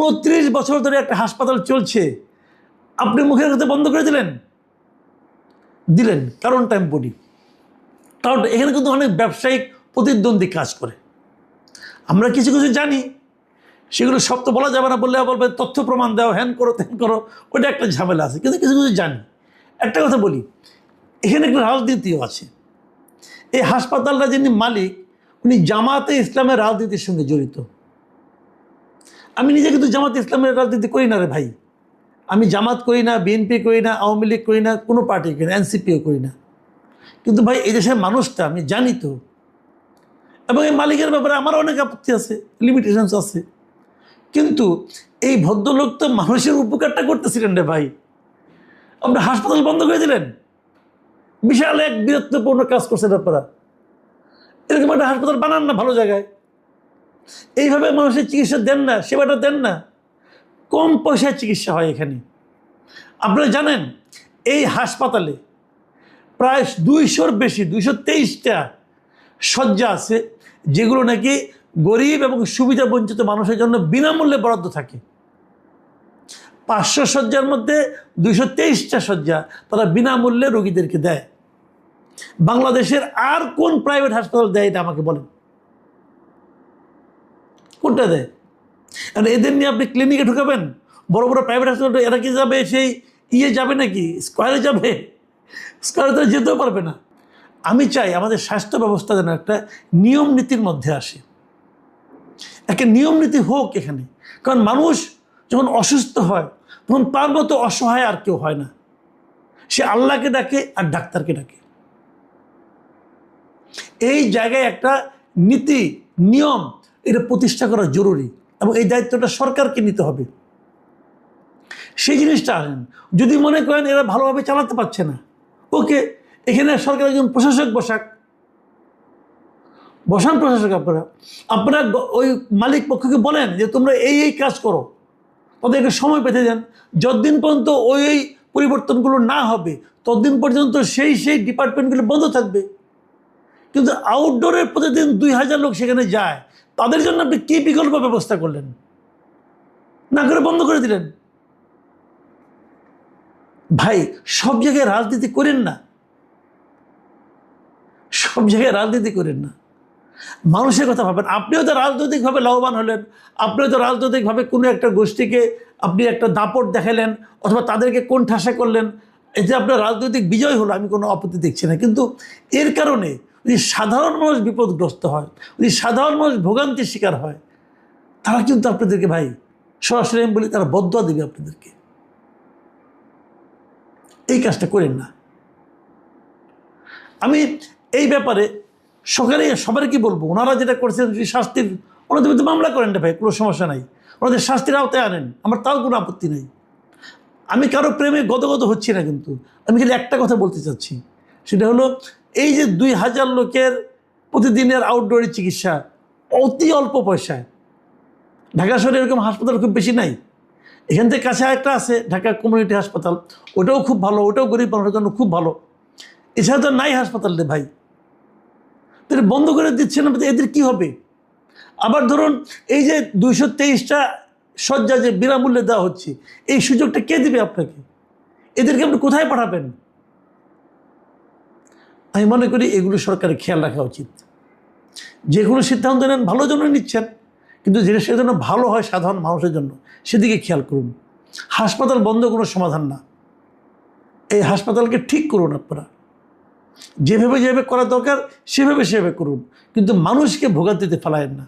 29 বছর ধরে একটা হাসপাতাল চলছে, আপনি মুখের কথা বন্ধ করে দিলেন। কারণটা আমি বলি। কারণ এখানে কিন্তু অনেক ব্যবসায়িক প্রতিদ্বন্দ্বী কাজ করে। আমরা কিছু কিছু জানি, সেগুলো সব তো বলা যাবে না, বললে বলবে তথ্য প্রমাণ দাও, হ্যান করো ত্যান করো, ওটা একটা ঝামেলা আছে। কিন্তু কিছু কিছু জানি। একটা কথা বলি, এখানে একটা রাজনীতিও আছে। এই হাসপাতালটা যিনি মালিক, উনি জামাতে ইসলামের রাজনীতির সঙ্গে জড়িত। আমি নিজে কিন্তু জামাতে ইসলামের রাজনীতি করি না রে ভাই। আমি জামাত করি না, বিএনপি করি না, আওয়ামী লীগ করি না, কোনো পার্টি করি না, এনসিপিও করি না। কিন্তু ভাই এই দেশের মানুষটা আমি জানি তো, এবং এই মালিকের ব্যাপারে আমার অনেক আপত্তি আছে, লিমিটেশনস আছে। কিন্তু এই ভদ্রলোক তো মানুষের উপকারটা করতেছিলেন রে ভাই। আপনার হাসপাতাল বন্ধ করে দিলেন, বিশাল এক বীরত্বপূর্ণ কাজ করছেন আপনারা। এরকম একটা হাসপাতাল বানান না ভালো জায়গায়, এইভাবে মানুষের চিকিৎসা দেন না, সেবাটা দেন না। কম পয়সায় চিকিৎসা হয় এখানে। আপনারা জানেন এই হাসপাতালে প্রায় 200-র বেশি, 223টা শয্যা আছে, যেগুলো নাকি গরিব এবং সুবিধা বঞ্চিত মানুষের জন্য বিনামূল্যে বরাদ্দ থাকে। 500 শয্যার মধ্যে 223টা শয্যা তারা বিনামূল্যে রোগীদেরকে দেয়। বাংলাদেশের আর কোন প্রাইভেট হাসপাতাল দেয় এটা আমাকে বলেন, কোনটা দেয়? কারণ এদের নিয়ে আপনি ক্লিনিকে ঢুকাবেন, বড় বড় প্রাইভেট হাসপাতাল, এরা কি যাবে সেই যাবে নাকি স্কোয়ারে যাবে? স্কোয়ারে তো যেতেও পারবে না। আমি চাই আমাদের স্বাস্থ্য ব্যবস্থা যেন একটা নিয়ম নীতির মধ্যে আসে, একটা নিয়ম নীতি হোক এখানে। কারণ মানুষ যখন অসুস্থ হয় তখন তার মতো অসহায় আর কেউ হয় না। সে আল্লাহকে ডাকে আর ডাক্তারকে ডাকে। এই জায়গায় একটা নীতি নিয়ম এটা প্রতিষ্ঠা করা জরুরি, এবং এই দায়িত্বটা সরকারকে নিতে হবে। সেই জিনিসটা আসেন। যদি মনে করেন এরা ভালোভাবে চালাতে পারছে না, ওকে, এখানে সরকার একজন প্রশাসক বসান প্রশাসক। আপনারা ওই মালিক পক্ষকে বলেন যে তোমরা এই কাজ করো, তাদেরকে সময় পেতে দেন। যতদিন পর্যন্ত ওই পরিবর্তনগুলো না হবে ততদিন পর্যন্ত সেই ডিপার্টমেন্টগুলো বন্ধ থাকবে। কিন্তু আউটডোরের প্রতিদিন 2000 লোক সেখানে যায়, তাদের জন্য আপনি কি বিকল্প ব্যবস্থা করলেন? না করে বন্ধ করে দিলেন। ভাই সব জায়গায় রাজনীতি করেন না, সব জায়গায় রাজনীতি করেন না, মানুষের কথা ভাবেন। আপনিও তো রাজনৈতিকভাবে লাভবান হলেন, আপনিও তো রাজনৈতিকভাবে কোনো একটা গোষ্ঠীকে আপনি একটা দাপট দেখালেন, অথবা তাদেরকে কোন ঠাসা করলেন। এই যে আপনার রাজনৈতিক বিজয় হলো, আমি কোনো আপত্তি দেখছি না। কিন্তু এর কারণে যদি সাধারণ মানুষ বিপদগ্রস্ত হয়, যদি সাধারণ মানুষ ভোগান্তির শিকার হয়, তারা কিন্তু আপনাদেরকে ভাই সরাসরি আমি বলি তারা বদদোয়া দেবে আপনাদেরকে। এই কাজটা করেন না। আমি এই ব্যাপারে সবার কি বলবো, ওনারা যেটা করছেন শাস্তির, ওনাদের বিরুদ্ধে মামলা করেন না ভাই, কোনো সমস্যা নাই, ওনাদের শাস্তির আওতায় আনেন, আমার তাও কোনো আপত্তি নেই। আমি কারো প্রেমে গদগদ হচ্ছি না, কিন্তু আমি খালি একটা কথা বলতে চাচ্ছি, সেটা হলো এই যে 2000 লোকের প্রতিদিনের আউটডোরের চিকিৎসা অতি অল্প পয়সায়। ঢাকা শহরে এরকম হাসপাতাল খুব বেশি নাই। এখান থেকে কাছে একটা আছে ঢাকা কমিউনিটি হাসপাতাল, ওটাও খুব ভালো, ওটাও গরিব মানুষের জন্য খুব ভালো। এছাড়া তো নাই হাসপাতাল রে ভাই, তাহলে বন্ধ করে দিচ্ছেন, এদের কি হবে? আবার ধরুন এই যে 223টা শয্যা যে বিনামূল্যে দেওয়া হচ্ছে, এই সুযোগটা কে দিবে আপনাকে? এদেরকে আপনি কোথায় পাঠাবেন? আমি মনে করি এগুলো সরকারের খেয়াল রাখা উচিত। যে কোনো সিদ্ধান্ত নেন ভালোর জন্য নিচ্ছেন, কিন্তু যেটা সেজন্য ভালো হয় সাধারণ মানুষের জন্য সেদিকে খেয়াল করুন। হাসপাতাল বন্ধ কোনো সমাধান না, এই হাসপাতালকে ঠিক করুন। আপনারা যেভাবে করা দরকার সেভাবে করুন, কিন্তু মানুষকে ভোগান্তিতে ফেলায়েন না।